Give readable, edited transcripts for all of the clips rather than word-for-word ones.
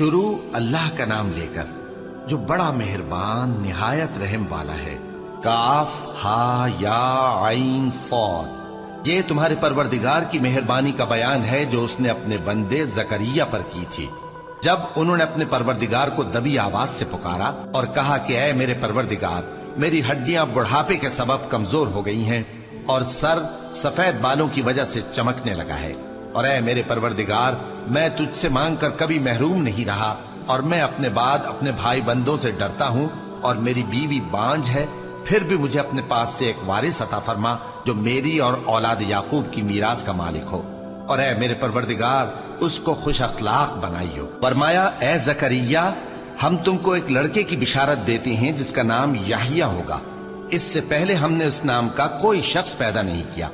شروع اللہ کا نام لے کر جو بڑا مہربان نہایت رحم والا ہے۔ کاف ہا یا عین صاد، یہ تمہارے پروردگار کی مہربانی کا بیان ہے جو اس نے اپنے بندے زکریا پر کی تھی، جب انہوں نے اپنے پروردگار کو دبی آواز سے پکارا اور کہا کہ اے میرے پروردگار، میری ہڈیاں بڑھاپے کے سبب کمزور ہو گئی ہیں اور سر سفید بالوں کی وجہ سے چمکنے لگا ہے، اور اے میرے پروردگار، میں تجھ سے مانگ کر کبھی محروم نہیں رہا، اور میں اپنے بعد اپنے بھائی بندوں سے ڈرتا ہوں، اور میری بیوی بانجھ ہے، پھر بھی مجھے اپنے پاس سے ایک وارث عطا فرما جو میری اور اولاد یعقوب کی میراث کا مالک ہو، اور اے میرے پروردگار، اس کو خوش اخلاق بنائی ہو۔ فرمایا اے زکریا، ہم تم کو ایک لڑکے کی بشارت دیتے ہیں جس کا نام یحییٰ ہوگا، اس سے پہلے ہم نے اس نام کا کوئی شخص پیدا نہیں کیا۔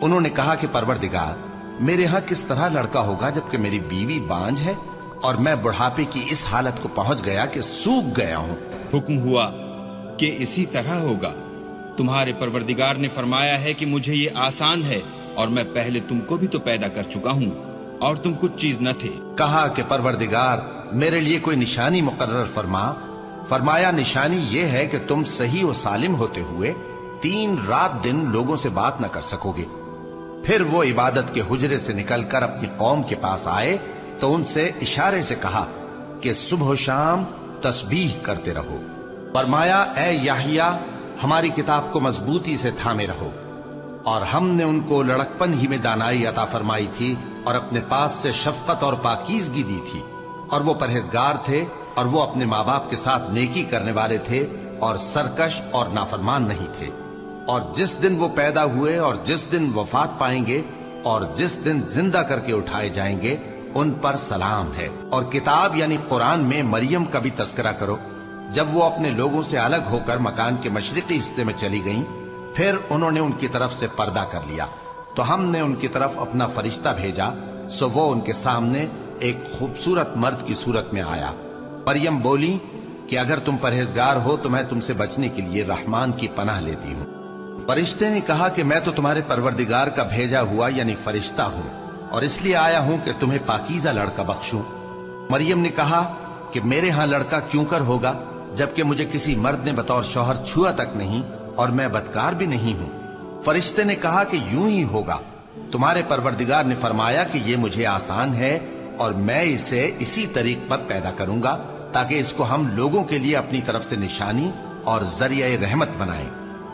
انہوں نے کہا کہ پروردگار، میرے ہاں کس طرح لڑکا ہوگا جبکہ میری بیوی بانجھ ہے اور میں بڑھاپے کی اس حالت کو پہنچ گیا کہ سوکھ گیا ہوں۔ حکم ہوا کہ اسی طرح ہوگا، تمہارے پروردگار نے فرمایا ہے کہ مجھے یہ آسان ہے، اور میں پہلے تم کو بھی تو پیدا کر چکا ہوں اور تم کچھ چیز نہ تھے۔ کہا کہ پروردگار، میرے لیے کوئی نشانی مقرر فرما۔ فرمایا نشانی یہ ہے کہ تم صحیح و سالم ہوتے ہوئے 3 رات دن لوگوں سے بات نہ کر سکو گے۔ پھر وہ عبادت کے حجرے سے نکل کر اپنی قوم کے پاس آئے تو ان سے اشارے سے کہا کہ صبح و شام تسبیح کرتے رہو۔ فرمایا اے یحییٰ، ہماری کتاب کو مضبوطی سے تھامے رہو، اور ہم نے ان کو لڑکپن ہی میں دانائی عطا فرمائی تھی اور اپنے پاس سے شفقت اور پاکیزگی دی تھی، اور وہ پرہیزگار تھے اور وہ اپنے ماں باپ کے ساتھ نیکی کرنے والے تھے اور سرکش اور نافرمان نہیں تھے۔ اور جس دن وہ پیدا ہوئے اور جس دن وفات پائیں گے اور جس دن زندہ کر کے اٹھائے جائیں گے ان پر سلام ہے۔ اور کتاب یعنی قرآن میں مریم کا بھی تذکرہ کرو، جب وہ اپنے لوگوں سے الگ ہو کر مکان کے مشرقی حصے میں چلی گئیں، پھر انہوں نے ان کی طرف سے پردہ کر لیا تو ہم نے ان کی طرف اپنا فرشتہ بھیجا، سو وہ ان کے سامنے ایک خوبصورت مرد کی صورت میں آیا۔ مریم بولی کہ اگر تم پرہیزگار ہو تو میں تم سے بچنے کے لیے رحمان کی پناہ لیتی ہوں۔ فرشتے نے کہا کہ میں تو تمہارے پروردگار کا بھیجا ہوا یعنی فرشتہ ہوں، اور اس لیے آیا ہوں کہ تمہیں پاکیزہ لڑکا بخشوں۔ مریم نے کہا کہ میرے ہاں لڑکا کیوں کر ہوگا جبکہ مجھے کسی مرد نے بطور شوہر چھوا تک نہیں اور میں بدکار بھی نہیں ہوں۔ فرشتے نے کہا کہ یوں ہی ہوگا، تمہارے پروردگار نے فرمایا کہ یہ مجھے آسان ہے اور میں اسے اسی طریق پر پیدا کروں گا تاکہ اس کو ہم لوگوں کے لیے اپنی طرف سے نشانی اور ذریعہ رحمت بنائیں،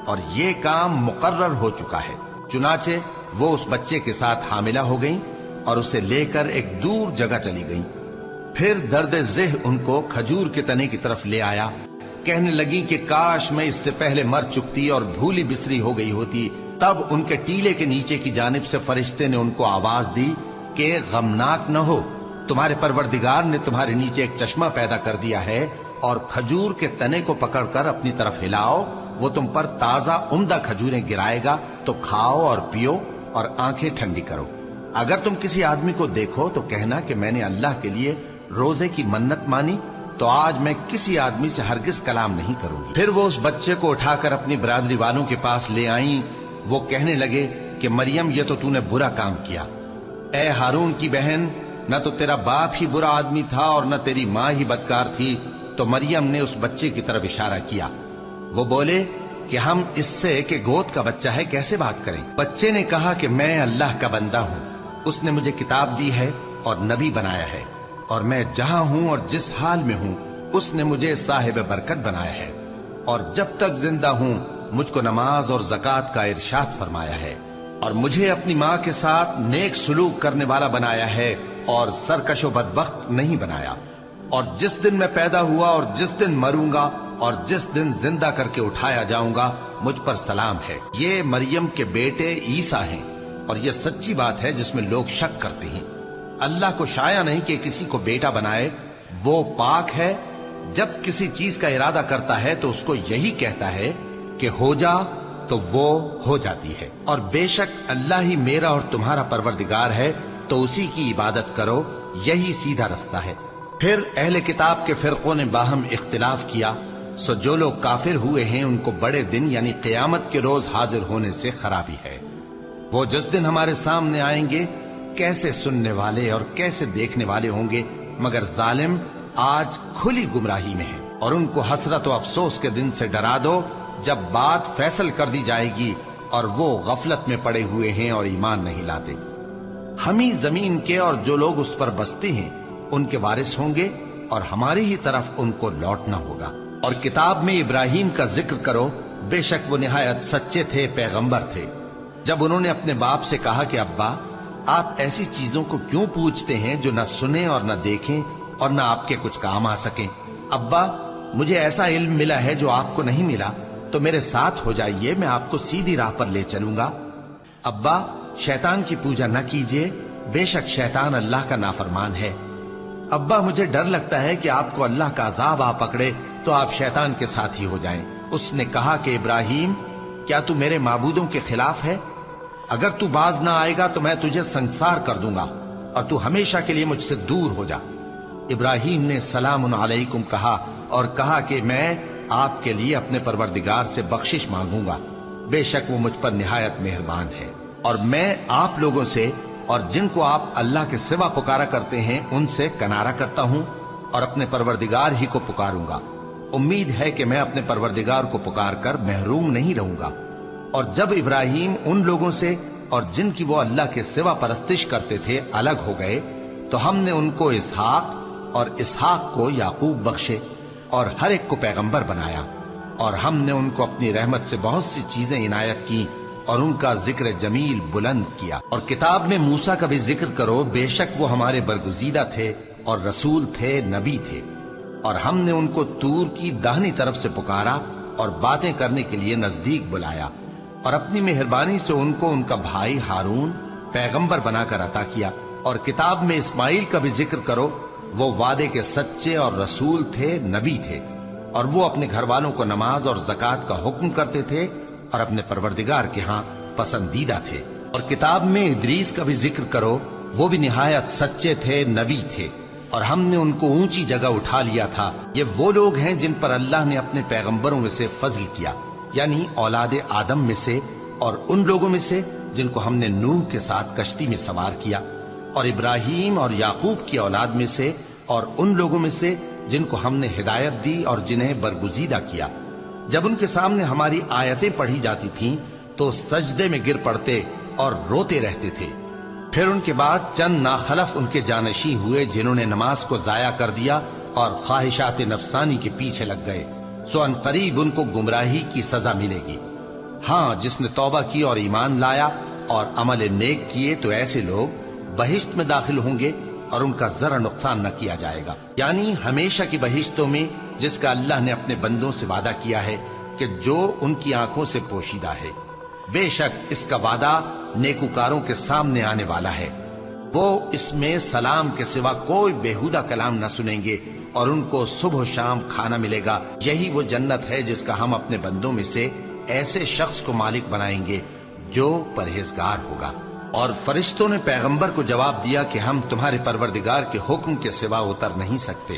اور یہ کام مقرر ہو چکا ہے۔ چنانچہ وہ اس بچے کے ساتھ حاملہ ہو گئیں اور اسے لے کر ایک دور جگہ چلی گئیں۔ پھر درد ذہ ان کو کھجور کے تنے کی طرف لے آیا، کہنے لگی کہ کاش میں اس سے پہلے مر چکتی اور بھولی بسری ہو گئی ہوتی۔ تب ان کے ٹیلے کے نیچے کی جانب سے فرشتے نے ان کو آواز دی کہ غمناک نہ ہو، تمہارے پروردگار نے تمہارے نیچے ایک چشمہ پیدا کر دیا ہے، اور کھجور کے تنے کو پکڑ کر اپنی طرف ہلاؤ، وہ تم پر تازہ عمدہ کھجوریں گرائے گا، تو کھاؤ اور پیو اور آنکھیں ٹھنڈی کرو۔ اگر تم کسی آدمی کو دیکھو تو کہنا کہ میں نے اللہ کے لیے روزے کی منت مانی، تو آج میں کسی آدمی سے ہرگز کلام نہیں کروں گی۔ پھر وہ اس بچے کو اٹھا کر اپنی برادری والوں کے پاس لے آئیں۔ وہ کہنے لگے کہ مریم، یہ تو نے برا کام کیا۔ اے ہارون کی بہن، نہ تو تیرا باپ ہی برا آدمی تھا اور نہ تیری ماں ہی بدکار تھی۔ تو مریم نے اس بچے کی طرف اشارہ کیا۔ وہ بولے کہ ہم اس سے کہ گود کا بچہ ہے کیسے بات کریں؟ بچے نے کہا کہ میں اللہ کا بندہ ہوں، اس نے مجھے کتاب دی ہے اور نبی بنایا ہے، اور میں جہاں ہوں اور جس حال میں ہوں اس نے مجھے صاحب برکت بنایا ہے، اور جب تک زندہ ہوں مجھ کو نماز اور زکوٰۃ کا ارشاد فرمایا ہے، اور مجھے اپنی ماں کے ساتھ نیک سلوک کرنے والا بنایا ہے اور سرکش و بدبخت نہیں بنایا، اور جس دن میں پیدا ہوا اور جس دن مروں گا اور جس دن زندہ کر کے اٹھایا جاؤں گا مجھ پر سلام ہے۔ یہ مریم کے بیٹے عیسیٰ ہیں، اور یہ سچی بات ہے جس میں لوگ شک کرتے ہیں۔ اللہ کو شایع نہیں کہ کسی کو بیٹا بنائے، وہ پاک ہے، جب کسی چیز کا ارادہ کرتا ہے تو اس کو یہی کہتا ہے کہ ہو جا تو وہ ہو جاتی ہے، اور بے شک اللہ ہی میرا اور تمہارا پروردگار ہے، تو اسی کی عبادت کرو، یہی سیدھا رستہ ہے۔ پھر اہل کتاب کے فرقوں نے باہم اختلاف کیا، سو جو لوگ کافر ہوئے ہیں ان کو بڑے دن یعنی قیامت کے روز حاضر ہونے سے خرابی ہے۔ وہ جس دن ہمارے سامنے آئیں گے کیسے سننے والے اور کیسے دیکھنے والے ہوں گے، مگر ظالم آج کھلی گمراہی میں ہے، اور ان کو حسرت و افسوس کے دن سے ڈرا دو جب بات فیصل کر دی جائے گی اور وہ غفلت میں پڑے ہوئے ہیں اور ایمان نہیں لاتے۔ ہم ہی زمین کے اور جو لوگ اس پر بستے ہیں ان کے وارث ہوں گے، اور ہماری ہی طرف ان کو لوٹنا ہوگا۔ اور کتاب میں ابراہیم کا ذکر کرو، بے شک وہ نہایت سچے تھے، پیغمبر تھے۔ جب انہوں نے اپنے باپ سے کہا کہ ابا، آپ ایسی چیزوں کو کیوں پوچھتے ہیں جو نہ سنیں اور نہ دیکھیں اور نہ آپ کے کچھ کام آ سکیں؟ ابا، مجھے ایسا علم ملا ہے جو آپ کو نہیں ملا، تو میرے ساتھ ہو جائیے، میں آپ کو سیدھی راہ پر لے چلوں گا۔ ابا، شیطان کی پوجا نہ کیجیے، بے شک شیطان اللہ کا نافرمان ہے۔ ابا، مجھے ڈر لگتا ہے کہ آپ کو اللہ کا عذاب آ پکڑے تو آپ شیطان کے ساتھی ہو جائیں۔ اس نے کہا کہ ابراہیم، کیا تو میرے معبودوں کے خلاف ہے؟ اگر تو باز نہ آئے گا تو میں تجھے سنسار کر دوں گا اور تو ہمیشہ کے لیے مجھ سے دور ہو جا۔ ابراہیم نے سلام علیکم کہا اور کہا کہ میں آپ کے لیے اپنے پروردگار سے بخشش مانگوں گا، بے شک وہ مجھ پر نہایت مہربان ہے، اور میں آپ لوگوں سے اور جن کو آپ اللہ کے سوا پکارا کرتے ہیں ان سے کنارہ کرتا ہوں اور اپنے پروردگار ہی کو پکاروں گا۔ امید ہے کہ میں اپنے پروردگار کو پکار کر محروم نہیں رہوں گا۔ اور جب ابراہیم ان لوگوں سے اور جن کی وہ اللہ کے سوا پرستش کرتے تھے الگ ہو گئے تو ہم نے ان کو اسحاق اور اسحاق کو یعقوب بخشے اور ہر ایک کو پیغمبر بنایا، اور ہم نے ان کو اپنی رحمت سے بہت سی چیزیں عنایت کی اور ان کا ذکر جمیل بلند کیا۔ اور کتاب میں موسیٰ کا بھی ذکر کرو، بے شک وہ ہمارے برگزیدہ تھے اور رسول تھے، نبی تھے، اور ہم نے ان کو طور کی داہنی طرف سے پکارا اور باتیں کرنے کے لیے نزدیک بلایا، اور اپنی مہربانی سے ان کو ان کا بھائی ہارون پیغمبر بنا کر عطا کیا۔ اور کتاب میں اسماعیل کا بھی ذکر کرو، وہ وعدے کے سچے اور رسول تھے، نبی تھے، اور وہ اپنے گھر والوں کو نماز اور زکوٰۃ کا حکم کرتے تھے اور اپنے پروردگار کے ہاں پسندیدہ تھے۔ اور کتاب میں ادریس کا بھی ذکر کرو، وہ بھی نہایت سچے تھے، نبی تھے، اور ہم نے ان کو اونچی جگہ اٹھا لیا تھا۔ یہ وہ لوگ ہیں جن پر اللہ نے اپنے پیغمبروں میں سے فضل کیا، یعنی اولاد آدم میں سے، اور ان لوگوں میں سے جن کو ہم نے نوح کے ساتھ کشتی میں سوار کیا، اور ابراہیم اور یعقوب کی اولاد میں سے، اور ان لوگوں میں سے جن کو ہم نے ہدایت دی اور جنہیں برگزیدہ کیا۔ جب ان کے سامنے ہماری آیتیں پڑھی جاتی تھیں تو سجدے میں گر پڑتے اور روتے رہتے تھے۔ پھر ان کے بعد چند ناخلف ان کے جانشین ہوئے جنہوں نے نماز کو ضائع کر دیا اور خواہشات نفسانی کے پیچھے لگ گئے، سو ان قریب ان کو گمراہی کی سزا ملے گی۔ ہاں، جس نے توبہ کی اور ایمان لایا اور عمل نیک کیے تو ایسے لوگ بہشت میں داخل ہوں گے اور ان کا ذرا نقصان نہ کیا جائے گا، یعنی ہمیشہ کی بہشتوں میں جس کا اللہ نے اپنے بندوں سے وعدہ کیا ہے کہ جو ان کی آنکھوں سے پوشیدہ ہے۔ بے شک اس کا وعدہ نیکوکاروں کے سامنے آنے والا ہے، وہ اس میں سلام کے سوا کوئی بیہودہ کلام نہ سنیں گے اور ان کو صبح و شام کھانا ملے گا۔ یہی وہ جنت ہے جس کا ہم اپنے بندوں میں سے ایسے شخص کو مالک بنائیں گے جو پرہیزگار ہوگا۔ اور فرشتوں نے پیغمبر کو جواب دیا کہ ہم تمہارے پروردگار کے حکم کے سوا اتر نہیں سکتے،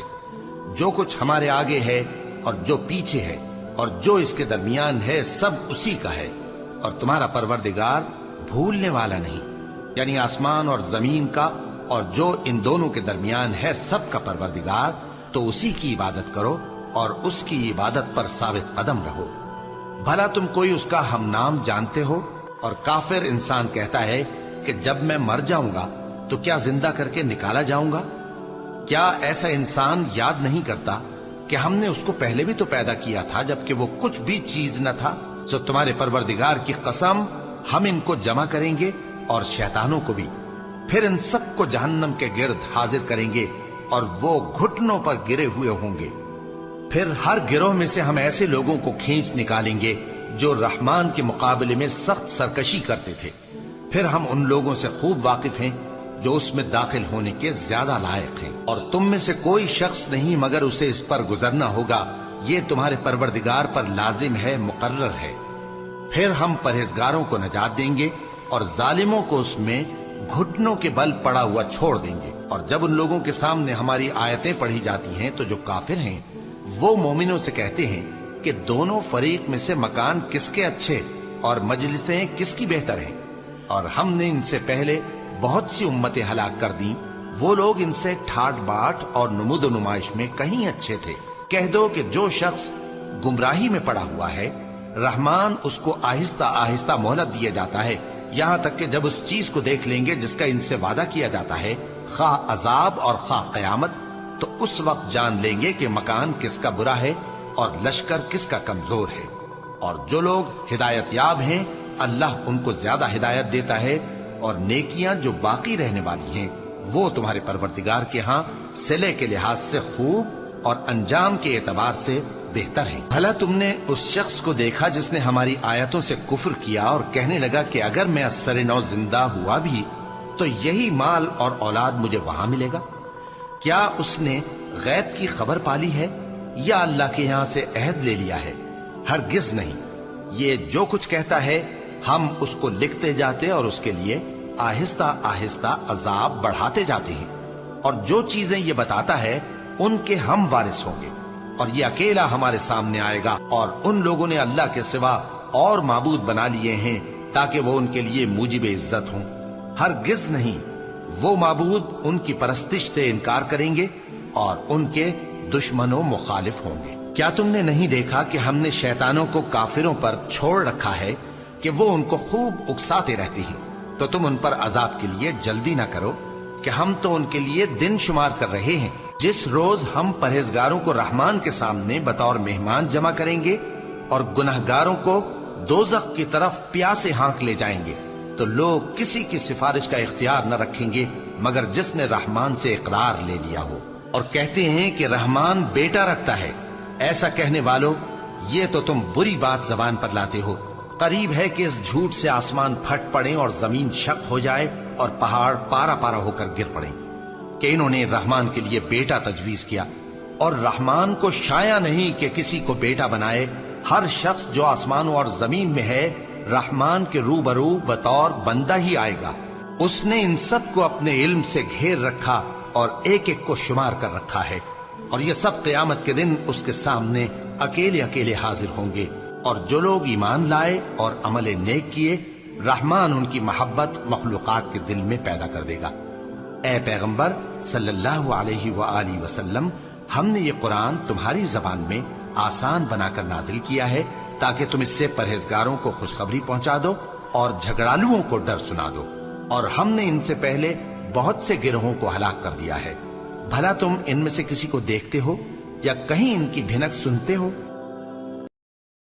جو کچھ ہمارے آگے ہے اور جو پیچھے ہے اور جو اس کے درمیان ہے سب اسی کا ہے، اور تمہارا پروردگار بھولنے والا نہیں، یعنی آسمان اور زمین کا اور جو ان دونوں کے درمیان ہے سب کا پروردگار، تو اسی کی عبادت کرو اور اس کی عبادت پر ثابت قدم رہو۔ بھلا تم کوئی اس کا ہم نام جانتے ہو؟ اور کافر انسان کہتا ہے کہ جب میں مر جاؤں گا تو کیا زندہ کر کے نکالا جاؤں گا؟ کیا ایسا انسان یاد نہیں کرتا کہ ہم نے اس کو پہلے بھی تو پیدا کیا تھا جبکہ وہ کچھ بھی چیز نہ تھا؟ سو تمہارے پروردگار کی قسم، ہم ان کو جمع کریں گے اور شیطانوں کو بھی، پھر ان سب کو جہنم کے گرد حاضر کریں گے اور وہ گھٹنوں پر گرے ہوئے ہوں گے۔ پھر ہر گروہ میں سے ہم ایسے لوگوں کو کھینچ نکالیں گے جو رحمان کے مقابلے میں سخت سرکشی کرتے تھے، پھر ہم ان لوگوں سے خوب واقف ہیں جو اس میں داخل ہونے کے زیادہ لائق ہیں، اور تم میں سے کوئی شخص نہیں مگر اسے اس پر گزرنا ہوگا، یہ تمہارے پروردگار پر لازم ہے، مقرر ہے۔ پھر ہم پرہیزگاروں کو نجات دیں گے اور ظالموں کو اس میں گھٹنوں کے بل پڑا ہوا چھوڑ دیں گے۔ اور جب ان لوگوں کے سامنے ہماری آیتیں پڑھی جاتی ہیں تو جو کافر ہیں وہ مومنوں سے کہتے ہیں کہ دونوں فریق میں سے مکان کس کے اچھے اور مجلسیں کس کی بہتر ہیں، اور ہم نے ان سے پہلے بہت سی امتیں ہلاک کر دیں وہ لوگ ان سے ٹھاٹ باٹ اور نمود و نمائش میں کہیں اچھے تھے۔ کہہ دو کہ جو شخص گمراہی میں پڑا ہوا ہے، رحمان اس کو آہستہ آہستہ مہلت دیا جاتا ہے، یہاں تک کہ جب اس چیز کو دیکھ لیں گے جس کا ان سے وعدہ کیا جاتا ہے، خواہ عذاب اور خواہ قیامت، تو اس وقت جان لیں گے کہ مکان کس کا برا ہے اور لشکر کس کا کمزور ہے۔ اور جو لوگ ہدایت یاب ہیں، اللہ ان کو زیادہ ہدایت دیتا ہے، اور نیکیاں جو باقی رہنے والی ہیں وہ تمہارے پروردگار کے ہاں صلے کے لحاظ سے خوب اور انجام کے اعتبار سے بہتر ہیں۔ بھلا تم نے اس شخص کو دیکھا جس نے ہماری آیتوں سے کفر کیا اور کہنے لگا کہ اگر میں ازسر نو زندہ ہوا بھی تو یہی مال اور اولاد مجھے وہاں ملے گا؟ کیا اس نے غیب کی خبر پالی ہے یا اللہ کے یہاں سے عہد لے لیا ہے؟ ہرگز نہیں، یہ جو کچھ کہتا ہے ہم اس کو لکھتے جاتے اور اس کے لیے آہستہ آہستہ عذاب بڑھاتے جاتے ہیں، اور جو چیزیں یہ بتاتا ہے ان کے ہم وارث ہوں گے، اور یہ اکیلا ہمارے سامنے آئے گا۔ اور ان لوگوں نے اللہ کے سوا اور معبود بنا لیے ہیں تاکہ وہ ان کے لیے موجب عزت ہوں۔ ہرگز نہیں، وہ معبود ان کی پرستش سے انکار کریں گے اور ان کے دشمن و مخالف ہوں گے۔ کیا تم نے نہیں دیکھا کہ ہم نے شیطانوں کو کافروں پر چھوڑ رکھا ہے کہ وہ ان کو خوب اکساتے رہتے ہیں؟ تو تم ان پر عذاب کے لیے جلدی نہ کرو کہ ہم تو ان کے لیے دن شمار کر رہے ہیں۔ جس روز ہم پرہیزگاروں کو رحمان کے سامنے بطور مہمان جمع کریں گے اور گناہگاروں کو دوزخ کی طرف پیاسے ہانک لے جائیں گے، تو لوگ کسی کی سفارش کا اختیار نہ رکھیں گے مگر جس نے رحمان سے اقرار لے لیا ہو، اور کہتے ہیں کہ رحمان بیٹا رکھتا ہے۔ ایسا کہنے والوں، یہ تو تم بری بات زبان پر لاتے ہو۔ قریب ہے کہ اس جھوٹ سے آسمان پھٹ پڑے اور زمین شق ہو جائے اور پہاڑ پارا پارا ہو کر گر پڑے کہ انہوں نے رحمان کے لیے بیٹا تجویز کیا، اور رحمان کو شایع نہیں کہ کسی کو بیٹا بنائے۔ ہر شخص جو آسمانوں اور زمین میں ہے رحمان کے روبرو بطور بندہ ہی آئے گا۔ اس نے ان سب کو اپنے علم سے گھیر رکھا اور ایک ایک کو شمار کر رکھا ہے، اور یہ سب قیامت کے دن اس کے سامنے اکیلے اکیلے حاضر ہوں گے۔ اور جو لوگ ایمان لائے اور عمل نیک کیے، رحمان ان کی محبت مخلوقات کے دل میں پیدا کر دے گا۔ اے پیغمبر صلی اللہ علیہ وآلہ وسلم، ہم نے یہ قرآن تمہاری زبان میں آسان بنا کر نازل کیا ہے تاکہ تم اس سے پرہیزگاروں کو خوشخبری پہنچا دو اور جھگڑالوؤں کو ڈر سنا دو، اور ہم نے ان سے پہلے بہت سے گروہوں کو ہلاک کر دیا ہے۔ بھلا تم ان میں سے کسی کو دیکھتے ہو یا کہیں ان کی بھنک سنتے ہو؟